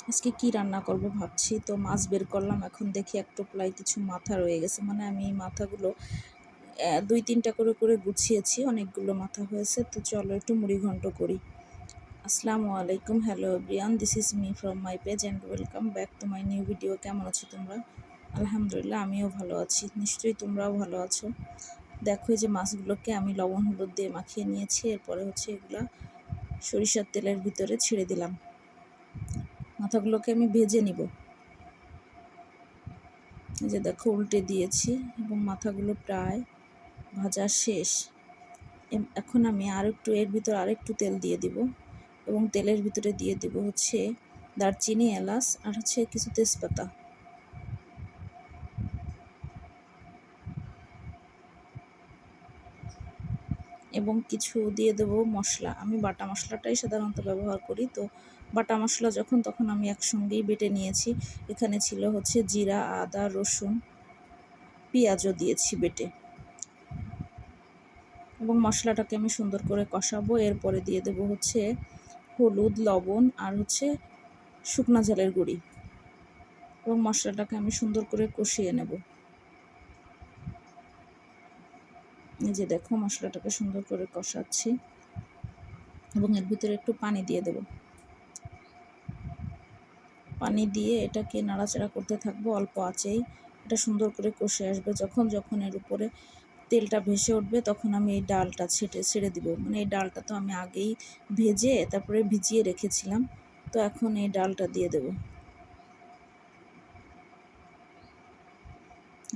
আজকে কি রান্না করব ভাবছি, তো মাছ বের করলাম। এখন দেখি এক টোপলায় কিছু মাথা রয়ে গেছে, মানে আমি এই মাথাগুলো 2-3টা করে গুছিয়েছি, অনেকগুলো মাথা হয়েছে। তো চলো একটু মুড়ি ঘন্ট করি। আসসালামু আলাইকুম, hello everyone, this is me from my page and welcome back to my new video. কেমন আছো তোমরা? আলহামদুলিল্লাহ, আমিও ভালো আছি, নিশ্চয়ই তোমরাও ভালো আছো। দেখো, এই যে মাছগুলোকে আমি লবণ হলুদ দিয়ে মাখিয়ে নিয়েছি। এরপরে হচ্ছে এগুলা সরিষার তেলের ভিতরে ছেড়ে দিলাম। মাথাগুলোকে আমি ভেজে নিব। এই যে দেখো, উল্টে দিয়েছি এবং মাথাগুলো প্রায় ভাজা শেষ। এখন আমি এর ভিতর আরেকটু তেল দিয়ে দিব এবং তেলের ভিতরে দিয়ে দিব হচ্ছে দারচিনি, এলাচ আর হচ্ছে কিছু তেজপাতা এবং কিছু দিয়ে দেব মশলা। আমি বাটা মশলাটাই সাধারণত ব্যবহার করি। তো বাটা মশলা তখন আমি একসঙ্গেই বেটে নিয়েছি। এখানে ছিল হচ্ছে জিরা, আদা, রসুন, পেঁয়াজও দিয়েছি বেটে এবং মশলাটাকে আমি সুন্দর করে কষাবো। এরপরে দিয়ে দেব হচ্ছে হলুদ, লবণ আর হচ্ছে শুকনা ঝালের গুঁড়ি এবং মশলাটাকে আমি সুন্দর করে কষিয়ে নেব। এই যে দেখো, মশলাটাকে সুন্দর করে কষাচ্ছি এবং এর ভিতরে একটু পানি দিয়ে দেব। পানি দিয়ে এটাকে নাড়াচাড়া করতে থাকবো অল্প আঁচেই। এটা সুন্দর করে কষে আসবে। যখন এর উপরে তেলটা ভেসে উঠবে, তখন আমি এই ডালটা ছেড়ে দিব। মানে এই ডালটা তো আমি আগেই ভেজে তারপরে ভিজিয়ে রেখেছিলাম। তো এখন এই ডালটা দিয়ে দেব।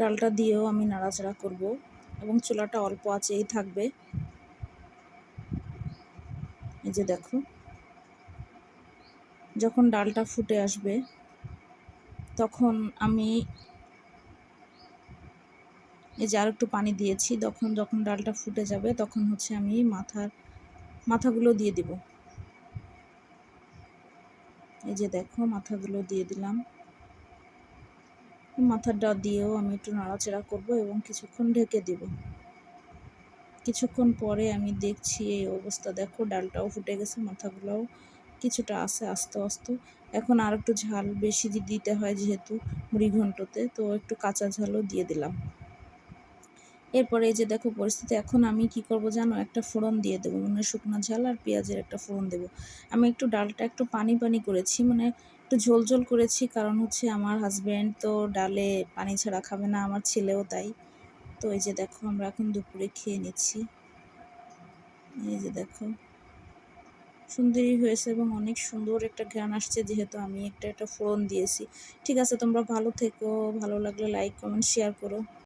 ডালটা দিয়েও আমি নাড়াচাড়া করব এবং চুলাটা অল্প আঁচেই থাকবে। এই যে দেখো, যখন ডালটা ফুটে আসবে তখন আমি এই যে আর একটু পানি দিয়েছি। যখন ডালটা ফুটে যাবে তখন হচ্ছে আমি মাথাগুলো দিয়ে দিব। এই যে দেখো, মাথাগুলো দিয়ে দিলাম। মাথাটা দিয়েও আমি একটু নাড়াচাড়া করব এবং কিছুক্ষণ ঢেকে দিব। কিছুক্ষণ পরে আমি দেখছি এই অবস্থা। দেখো, ডালটাও ফুটে গেছে, মাথাগুলোও কিছুটা আছে আস্তে আস্তে। এখন আর একটু ঝাল বেশি দিতে হয় যেহেতু মুড়ি ঘন্টতে, তো একটু কাঁচা ঝালও দিয়ে দিলাম। এরপরে এই যে দেখো পরিস্থিতি। এখন আমি কি করব জানো, একটা ফোড়ন দিয়ে দেবো, মানে শুকনো ঝাল আর পেঁয়াজের একটা ফোড়ন দেবো। আমি ডালটা একটু পানি পানি করেছি, মানে একটু ঝোল ঝোল করেছি, কারণ হচ্ছে আমার হাজব্যান্ড তো ডালে পানি ছাড়া খাবে না, আমার ছেলেও তাই। তো এই যে দেখো, আমরা এখন দুপুরে খেয়ে নিচ্ছি। এই যে দেখো, সুন্দরই হয়েছে এবং অনেক সুন্দর একটা ঘ্রাণ আসছে, যেহেতু আমি একটা ফোড়ন দিয়েছি। ঠিক আছে, তোমরা ভালো থেকো, ভালো লাগলে লাইক, কমেন্ট, শেয়ার করো।